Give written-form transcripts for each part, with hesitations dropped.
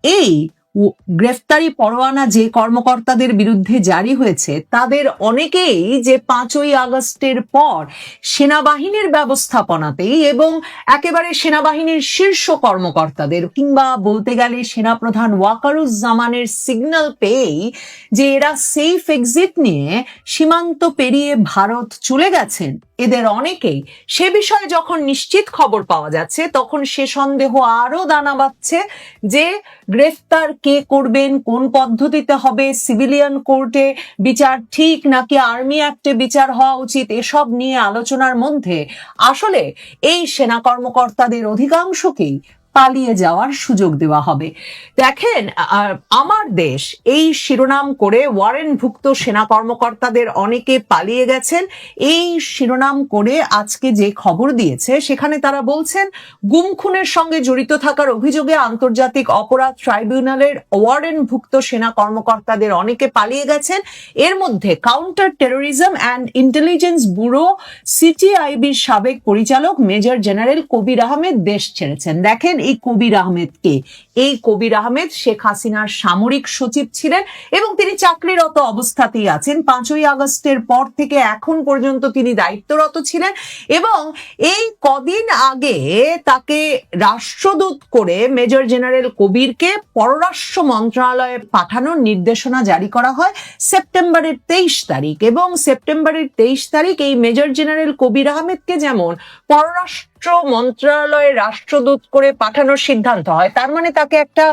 এই গ্রেফতারি পরোয়ানা যে কর্মকর্তাদের বিরুদ্ধে জারি হয়েছে তাদের অনেকেই যে 5ই আগস্টের পর সেনাবাহিনীর ব্যবস্থাপনাতেই এবং একেবারে সেনাবাহিনীর শীর্ষ কর্মকর্তাদের কিংবা বলতে গেলে সেনাপ্রধান ওয়াকারুজ্জামানের সিগন্যাল পেয়েই যে এরা সেফ এক্সিট নিয়ে সীমান্ত পেরিয়ে ভারত চলে গেছেন, এদের অনেকেই সে বিষয়ে যখন নিশ্চিত খবর পাওয়া যাচ্ছে তখন সে সন্দেহ আরো দানা বাঁধছে যে গ্রেফতার কে করবেন, কোন পদ্ধতিতে হবে, সিভিলিয়ান কোর্টে বিচার ঠিক নাকি আর্মি অ্যাক্টে বিচার হওয়া উচিত, এসব নিয়ে আলোচনার মধ্যে আসলে এই সেনা কর্মকর্তাদের অধিকাংশকেই পালিয়ে যাওয়ার সুযোগ দেওয়া হবে। দেখেন, আমার দেশ এই শিরোনাম করে ওয়ারেন্টভুক্ত সেনা কর্মকর্তাদের অনেকে পালিয়ে গেছেন এই শিরোনাম করে আজকে যে খবর দিয়েছে সেখানে তারা বলছেন গুম খুনের সঙ্গে জড়িত থাকার অভিযোগে আন্তর্জাতিক অপরাধ ট্রাইব্যুনালের ওয়ারেন্টভুক্ত সেনা কর্মকর্তাদের অনেকে পালিয়ে গেছেন। এর মধ্যে counter terrorism and intelligence bureau সিটিআইবির সাবেক পরিচালক মেজর জেনারেল কবির আহমেদ দেশ ছেড়েছেন। দেখেন, এই কবির আহমেদ কে? এই কবির আহমেদ শেখ হাসিনার সামরিক সচিব ছিলেন এবং তিনি চাকরিরত অবস্থাতেই আছেন। 5ই আগস্টের পর থেকে এখন পর্যন্ত তিনি দায়িত্বরত ছিলেন এবং এই কদিন আগে তাকে রাষ্ট্রদূত করে মেজর জেনারেল কবিরকে পররাষ্ট্র মন্ত্রণালয়ে পাঠানোর নির্দেশনা জারি করা হয় সেপ্টেম্বরের 23 তারিখ এবং সেপ্টেম্বরের 23 তারিখ এই মেজর জেনারেল কবির আহমেদকে যেমন পররাষ্ট্র মন্ত্রণালয়ে রাষ্ট্রদূত করে পাঠানোর সিদ্ধান্ত হয়, তার মানে তাকে একটা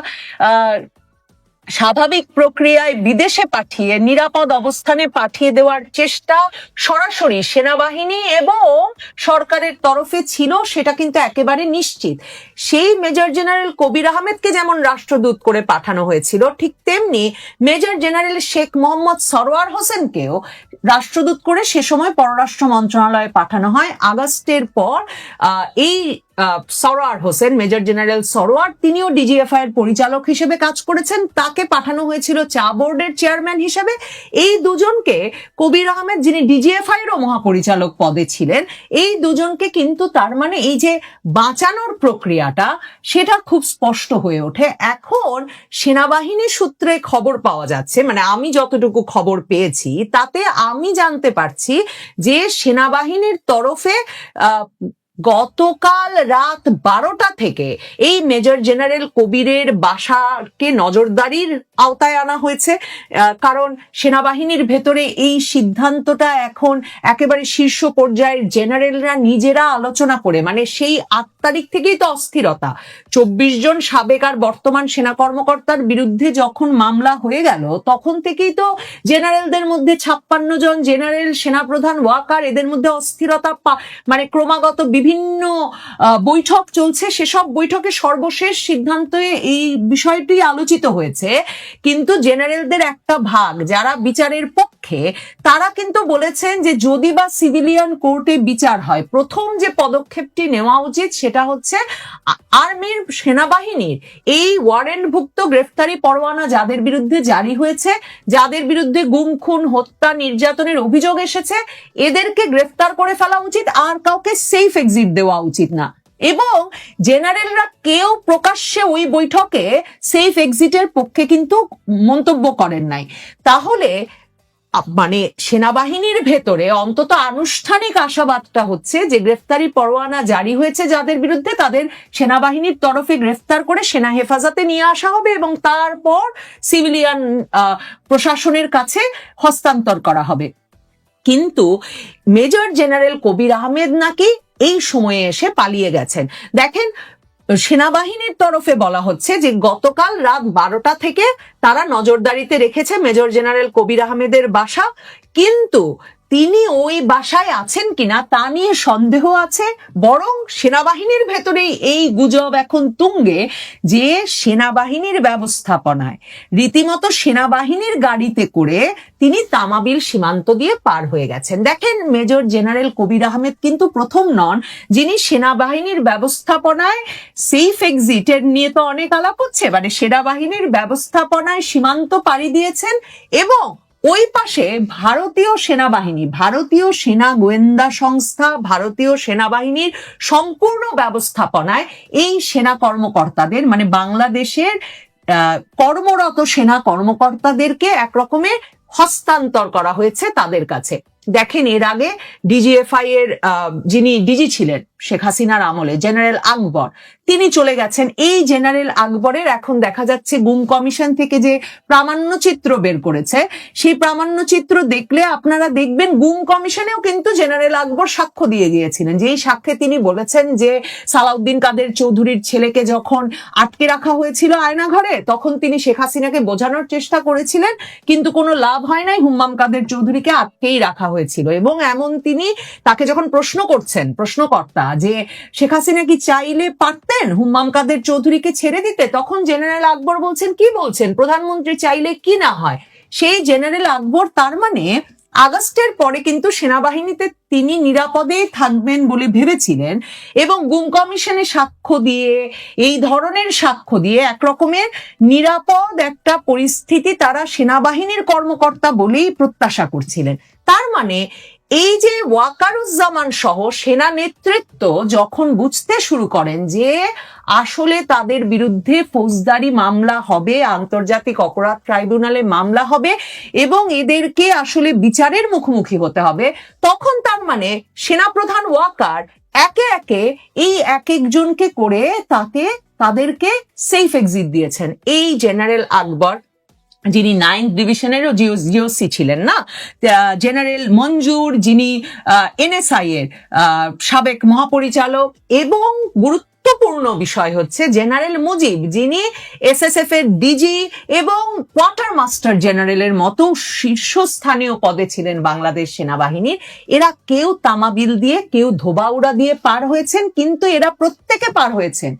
স্বাভাবিক প্রক্রিয়ায় বিদেশে পাঠিয়ে নিরাপদ অবস্থানে পাঠিয়ে দেওয়ার চেষ্টা সরাসরি সেনাবাহিনী এবং সরকারের তরফে ছিল, সেটা কিন্তু একেবারে নিশ্চিত। সেই মেজর জেনারেল কবির আহমেদকে যেমন রাষ্ট্রদূত করে পাঠানো হয়েছিল, ঠিক তেমনি মেজর জেনারেল শেখ মোহাম্মদ সরওয়ার হোসেনকেও রাষ্ট্রদূত করে সে সময় পররাষ্ট্র মন্ত্রণালয়ে পাঠানো হয়। আগস্টের পর এই সরওয়ার হোসেন, মেজর জেনারেল সরওয়ার, তিনিও ডিজিএফআই এর পরিচালক হিসেবে কাজ করেছেন, তাকে পাঠানো হয়েছিল চা বোর্ডের চেয়ারম্যান হিসেবে। এই দুজনকে কবির আহমেদ, যিনি ডিজিএফআই এরও মহাপরিচালক পদে ছিলেন, এই দুজনকে কিন্তু তার মানে এই যে বাঁচানোর প্রক্রিয়াটা সেটা খুব স্পষ্ট হয়ে ওঠে। এখন সেনাবাহিনী সূত্রে খবর পাওয়া যাচ্ছে, মানে আমি যতটুকু খবর পেয়েছি তাতে আমি জানতে পারছি যে সেনাবাহিনীর তরফে গতকাল রাত 12টা থেকে এই মেজর জেনারেল কবিরের বাসাকে নজরদারির আওতায় আনা হয়েছে, কারণ সেনাবাহিনীর ভেতরে এই সিদ্ধান্তটা এখন একেবারে শীর্ষ পর্যায়ের জেনারেলরা নিজেরা আলোচনা করে, মানে সেই 8 তারিখ থেকেই তো অস্থিরতা। 24 জন সাবেক আর বর্তমান সেনা কর্মকর্তার বিরুদ্ধে যখন মামলা হয়ে গেল তখন থেকেই তো জেনারেলদের মধ্যে 56 জন জেনারেল, সেনাপ্রধান ওয়াকার, এদের মধ্যে অস্থিরতা মানে ক্রমাগত বিভিন্ন বৈঠক চলছে। সেসব বৈঠকে সর্বশেষ সিদ্ধান্তে এই বিষয়টি আলোচিত হয়েছে, কিন্তু জেনারেলদের একটা ভাগ যারা বিচারের পক্ষে তারা কিন্তু বলেছেন যে যদি বা সিভিলিয়ান কোর্টে বিচার হয়, প্রথম যে পদক্ষেপটি নেওয়া উচিত সেটা হচ্ছে আর্মির, সেনাবাহিনীর এই ওয়ারেন্টভুক্ত গ্রেফতারি পরোয়ানা যাদের বিরুদ্ধে জারি হয়েছে, যাদের বিরুদ্ধে গুম খুন হত্যা নির্যাতনের অভিযোগ এসেছে, এদেরকে গ্রেফতার করে ফেলা উচিত, আর কাউকে সেফ এক্সিট দেওয়া উচিত না। এবং জেনারেলরা কেউ প্রকাশ্যে ওই বৈঠকে সেফ এক্সিটের পক্ষে কিন্তু মন্তব্য করেন নাই। তাহলে মানে সেনাবাহিনীর ভেতরে অন্তত আনুষ্ঠানিক আশাবাদটা হচ্ছে যে গ্রেফতারি পরোয়ানা জারি হয়েছে যাদের বিরুদ্ধে, তাদের সেনাবাহিনীর তরফে গ্রেফতার করে সেনা হেফাজতে নিয়ে আসা হবে এবং তারপর সিভিলিয়ান প্রশাসনের কাছে হস্তান্তর করা হবে। কিন্তু মেজর জেনারেল কবির আহমেদ নাকি এই সময়ে এসে পালিয়ে গেছেন। দেখেন, সেনাবাহিনীর তরফে বলা হচ্ছে যে গতকাল রাত 12টা থেকে তারা নজরদারিতে রেখেছে মেজর জেনারেল কবির আহমেদের বাসা, কিন্তু তিনি ওই বাসায় আছেন কিনা তা নিয়ে সন্দেহ আছে। বরং সেনাবাহিনীর ভেতরেই এই গুজব এখন তুঙ্গে যে সেনাবাহিনীর ব্যবস্থাপনায় রীতিমতো সেনাবাহিনীর গাড়িতে করে তিনি তামাবিল সীমান্ত দিয়ে পার হয়ে গেছেন। দেখেন, মেজর জেনারেল কবির আহমেদ কিন্তু প্রথম নন যিনি সেনাবাহিনীর ব্যবস্থাপনায় সেফ এক্সিটের নিয়ে তো অনেক আলাপ হচ্ছে, মানে সেনাবাহিনীর ব্যবস্থাপনায় সীমান্ত পাড়ি দিয়েছেন এবং ওই পাশে ভারতীয় সেনাবাহিনী, ভারতীয় সেনা গোয়েন্দা সংস্থা, ভারতীয় সেনাবাহিনীর সম্পূর্ণ ব্যবস্থাপনায় এই সেনা কর্মকর্তাদের, মানে বাংলাদেশের কর্মরত সেনা কর্মকর্তাদেরকে এক রকমের হস্তান্তর করা হয়েছে তাদের কাছে। দেখেন, এর আগে ডিজিএফআই এর যিনি ডিজি ছিলেন শেখ হাসিনার আমলে, জেনারেল আকবর, তিনি চলে গেছেন। এই জেনারেল আকবরের এখন দেখা যাচ্ছে গুম কমিশন থেকে যে প্রামাণ্যচিত্র বের করেছে, সেই প্রামাণ্যচিত্র দেখলে আপনারা দেখবেন গুম কমিশনেও কিন্তু জেনারেল আকবর সাক্ষ্য দিয়ে গিয়েছিলেন। যেই সাক্ষ্যে তিনি বলেছেন যে সালাউদ্দিন কাদের চৌধুরীর ছেলেকে যখন আটকে রাখা হয়েছিল আয়নাঘরে, তখন তিনি শেখ হাসিনাকে বোঝানোর চেষ্টা করেছিলেন, কিন্তু কোনো লাভ হয় নাই, হুম্মাম কাদের চৌধুরীকে আটকেই রাখা হয়েছিল। এবং এমন তিনি তাকে যখন প্রশ্ন করছেন প্রশ্নকর্তা যে শেখ হাসিনা কি চাইলে পারতেন হুম্মাম কাদের চৌধুরীকে ছেড়ে দিতে, তখন জেনারেল আকবর বলছেন, কি বলছেন, প্রধানমন্ত্রী চাইলে কি না হয়। সেই জেনারেল আকবর তার মানে আগস্টের পরে কিন্তু সেনাবাহিনীতে তিনি নিরাপদে থাকবেন বলে ভেবেছিলেন, এবং গুম কমিশনে সাক্ষ্য দিয়ে, এই ধরনের সাক্ষ্য দিয়ে এক রকমের নিরাপদ একটা পরিস্থিতি তারা সেনাবাহিনীর কর্মকর্তা বলেই প্রত্যাশা করছিলেন। তার মানে এই যে ওয়াকারুজ্জামান সহ সেনা নেতৃত্ব যখন বুঝতে শুরু করেন যে আসলে তাদের বিরুদ্ধে ফৌজদারি মামলা হবে, আন্তর্জাতিক অপরাধ ট্রাইব্যুনালে মামলা হবে এবং এদেরকে আসলে বিচারের মুখোমুখি হতে হবে, তখন তার মানে সেনাপ্রধান ওয়াকার একে একে এই এক একজনকে করে তাদেরকে সেফ এক্সিট দিয়েছেন। এই জেনারেল আকবর, যিনি 9th ডিভিশনেরও জিওসি ছিলেন না, জেনারেল মঞ্জুর, যিনি এনএসআই এর সাবেক মহাপরিচালক, এবং গুরুত্বপূর্ণ বিষয় হচ্ছে জেনারেল মুজিব, যিনি এসএসএফ এর ডিজি এবং কোয়ার্টার মাস্টার জেনারেলের মতো শীর্ষস্থানীয় পদে ছিলেন বাংলাদেশ সেনাবাহিনীর। এরা কেউ তামাবিল দিয়ে, কেউ ধোবাউড়া দিয়ে পার হয়েছেন, কিন্তু এরা প্রত্যেকে পার হয়েছেন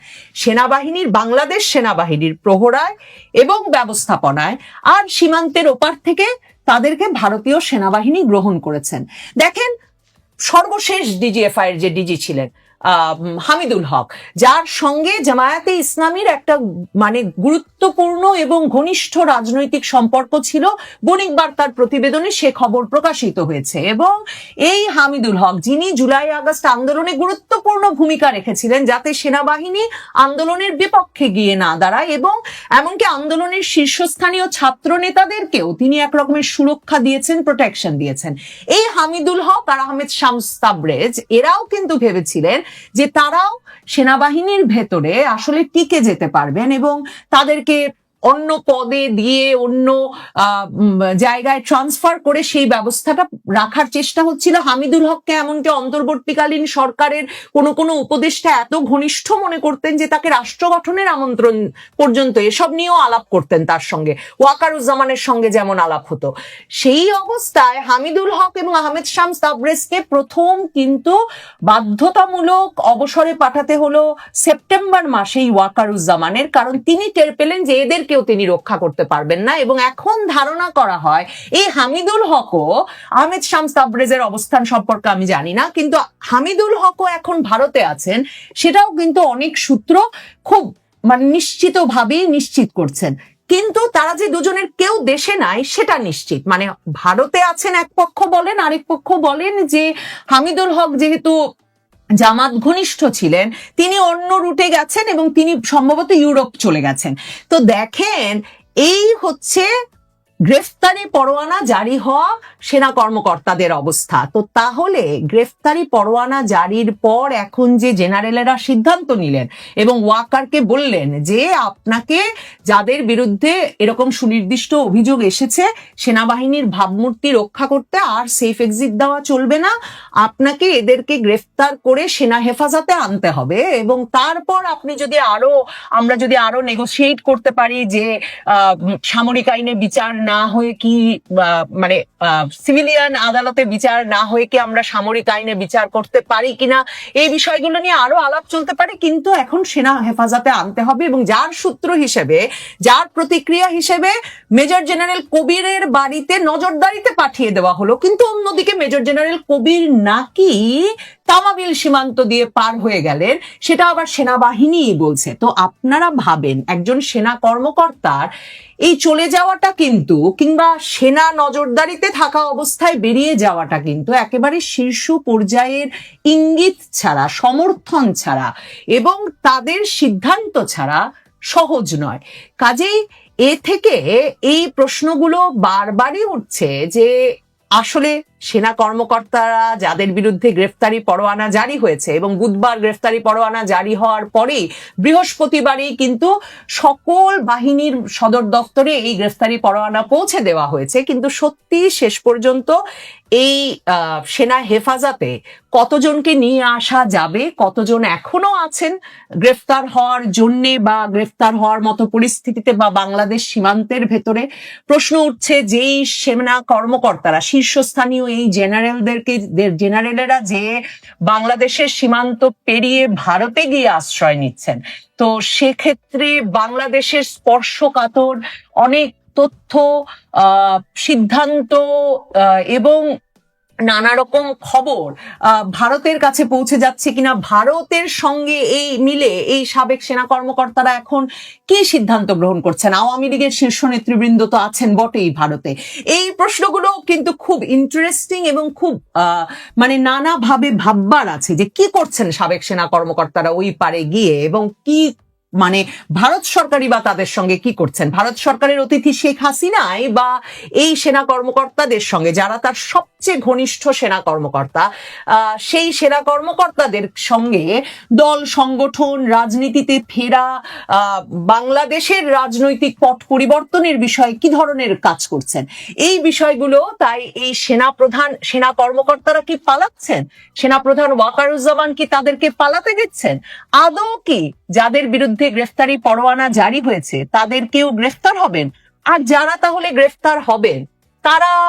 সেনাবাহিনীর, বাংলাদেশ সেনাবাহিনীর প্রহরায় এবং ব্যবস্থাপনায়, আর সীমান্তের ওপার থেকে তাদেরকে ভারতীয় সেনাবাহিনী গ্রহণ করেছেন। দেখেন, সর্বশেষ ডিজিএফআই এর যে ডিজি ছিলেন হামিদুল হক, যার সঙ্গে জামায়াতে ইসলামীর একটা মানে গুরুত্বপূর্ণ এবং ঘনিষ্ঠ রাজনৈতিক সম্পর্ক ছিল, বণিক বার্তার প্রতিবেদনে সে খবর প্রকাশিত হয়েছে। এবং এই হামিদুল হক, যিনি জুলাই আগস্ট আন্দোলনে গুরুত্বপূর্ণ ভূমিকা রেখেছিলেন যাতে সেনাবাহিনী আন্দোলনের বিপক্ষে গিয়ে না দাঁড়ায়, এবং এমনকি আন্দোলনের শীর্ষস্থানীয় ছাত্র নেতাদেরকেও তিনি একরকমের সুরক্ষা দিয়েছেন, প্রোটেকশন দিয়েছেন। এই হামিদুল হক আর আহমেদ শামস তাবরেজ এরাও কিন্তু ভেবেছিলেন যে তারাও সেনাবাহিনীর ভেতরে আসলে টিকে যেতে পারবেন এবং তাদেরকে অন্য পদে দিয়ে অন্য জায়গায় ট্রান্সফার করে সেই ব্যবস্থাটা রাখার চেষ্টা হচ্ছিল। হামিদুল হককে এমনকি অন্তর্বর্তীকালীন সরকারের কোনো উপদেষ্টা এত ঘনিষ্ঠ মনে করতেন যে তাকে রাষ্ট্র গঠনের আমন্ত্রণ পর্যন্ত এসব নিয়েও আলাপ করতেন তার সঙ্গে, ওয়াকারুজ্জামানের সঙ্গে যেমন আলাপ হতো। সেই অবস্থায় হামিদুল হক এবং আহমেদ শামস তাবরেজকে প্রথম কিন্তু বাধ্যতামূলক অবসরে পাঠাতে হলো সেপ্টেম্বর মাসেই ওয়াকারুজ্জামানের, কারণ তিনি টের পেলেন যে এদের কেউ তিনি রক্ষা করতে পারবেন না। এবং এখন ধারণা করা হয় এই হামিদুল হকও, আহমেদ শামস তাবরেজের অবস্থান সম্পর্কে আমি জানি না, কিন্তু হামিদুল হকও এখন ভারতে আছেন, সেটাও কিন্তু অনেক সূত্র খুব মানে নিশ্চিতভাবেই নিশ্চিত করছেন। কিন্তু তারা যে দুজনের কেউ দেশে নাই সেটা নিশ্চিত, মানে ভারতে আছেন এক পক্ষ বলেন, আরেক পক্ষ বলেন যে হামিদুল হক যেহেতু জামাত ঘনিষ্ঠ ছিলেন তিনি অন্য রুটে গেছেন এবং তিনি সম্ভবত ইউরোপ চলে গেছেন। তো দেখেন, এই হচ্ছে গ্রেফতারি পরোয়ানা জারি হওয়া সেনা কর্মকর্তাদের অবস্থা। তো তাহলে গ্রেফতারি পরোয়ানা জারির পর এখন যে জেনারেলেরা সিদ্ধান্ত নিলেন এবং ওয়াকারকে বললেন যে আপনাকে যাদের বিরুদ্ধে এরকম সুনির্দিষ্ট অভিযোগ এসেছে সেনাবাহিনীর ভাবমূর্তি রক্ষা করতে আর সেফ এক্সিট দেওয়া চলবে না, আপনাকে এদেরকে গ্রেফতার করে সেনা হেফাজতে আনতে হবে, এবং তারপর আপনি যদি আমরা যদি আরো নেগোসিয়েট করতে পারি যে সামরিক আইনে বিচার না হয়ে কি মানে সিভিলিয়ান আদালতে বিচার না হয়ে কি আমরা সামরিক আইনে বিচার করতে পারি কিনা, এই বিষয়গুলো নিয়ে আরো আলাপ চলতে পারে, কিন্তু এখন সেনা হেফাজতে আনতে হবে। এবং যার সূত্র হিসেবে, যার প্রতিক্রিয়া হিসেবে মেজর জেনারেল কবিরের বাড়িতে নজরদারিতে পাঠিয়ে দেওয়া হলো, কিন্তু অন্যদিকে মেজর জেনারেল কবির নাকি তামাবিল সীমান্ত দিয়ে পার হয়ে গেলেন, সেটা আবার সেনাবাহিনীই বলছে। তো আপনারা ভাবেন একজন সেনা কর্মকর্তার এই চলে যাওয়াটা কিন্তু, কিংবা সেনা নজরদারিতে থাকা অবস্থায় বেরিয়ে যাওয়াটা কিন্তু একেবারে শীর্ষ পর্যায়ের ইঙ্গিত ছাড়া, সমর্থন ছাড়া এবং তাদের সিদ্ধান্ত ছাড়া সহজ নয়। কাজেই এ থেকে এই প্রশ্নগুলো বারবারই উঠছে যে আসলে সেনা কর্মকর্তারা যাদের বিরুদ্ধে গ্রেফতারি পরোয়ানা জারি হয়েছে, এবং বুধবার গ্রেফতারি পরোয়ানা জারি হওয়ার পরেই বৃহস্পতিবারই কিন্তু সকল বাহিনীর সদর দপ্তরে এই গ্রেফতারি পরোয়ানা পৌঁছে দেওয়া হয়েছে, কিন্তু সত্যি শেষ পর্যন্ত এই সেনা হেফাজতে কতজনকে নিয়ে আসা যাবে, কতজন এখনো আছেন গ্রেফতার হওয়ার জন্যে বা গ্রেফতার হওয়ার মতো পরিস্থিতিতে বা বাংলাদেশ সীমান্তের ভেতরে, প্রশ্ন উঠছে যেই সেনা কর্মকর্তারা শীর্ষস্থানীয় এই জেনারেলেরা যে বাংলাদেশের সীমান্ত পেরিয়ে ভারতে গিয়ে আশ্রয় নিচ্ছেন, তো সেক্ষেত্রে বাংলাদেশের স্পর্শকাতর অনেক তথ্য, সিদ্ধান্ত এবং নানা রকম খবর ভারতের কাছে পৌঁছে যাচ্ছে কিনা, ভারতের সঙ্গে এই মিলে এই সাবেক সেনা কর্মকর্তারা এখন কি সিদ্ধান্ত গ্রহণ করছেন, আওয়ামী লীগের শীর্ষ নেতৃবৃন্দ তো আছেন বটেই ভারতে, এই প্রশ্নগুলো কিন্তু খুব ইন্টারেস্টিং এবং খুব মানে নানাভাবে ভাববার আছে যে কি করছেন সাবেক সেনা কর্মকর্তারা ওই পারে গিয়ে, এবং কি মানে ভারত সরকারই বা তাদের সঙ্গে কি করছেন, ভারত সরকারের অতিথি শেখ হাসিনাই বা এই সেনা কর্মকর্তাদের সঙ্গে যারা তার সবচেয়ে ঘনিষ্ঠ সেনা কর্মকর্তা, সেই সেনা কর্মকর্তাদের সঙ্গে দল সংগঠন, রাজনীতিতে ফেরা, বাংলাদেশের রাজনৈতিক পট পরিবর্তনের বিষয়ে কি ধরনের কাজ করছেন, এই বিষয়গুলো। তাই এই সেনা কর্মকর্তারা কি পালাচ্ছেন, সেনাপ্রধান ওয়াকারুজ্জামান কি তাদেরকে পালাতে দিচ্ছেন, আদৌ কি যাদের বিরুদ্ধে গ্রেফতারি পরোয়ানা জারি হয়েছে তাদের কেউ গ্রেফতার হবেন, আর যারা তাহলে গ্রেফতার হবেন তারা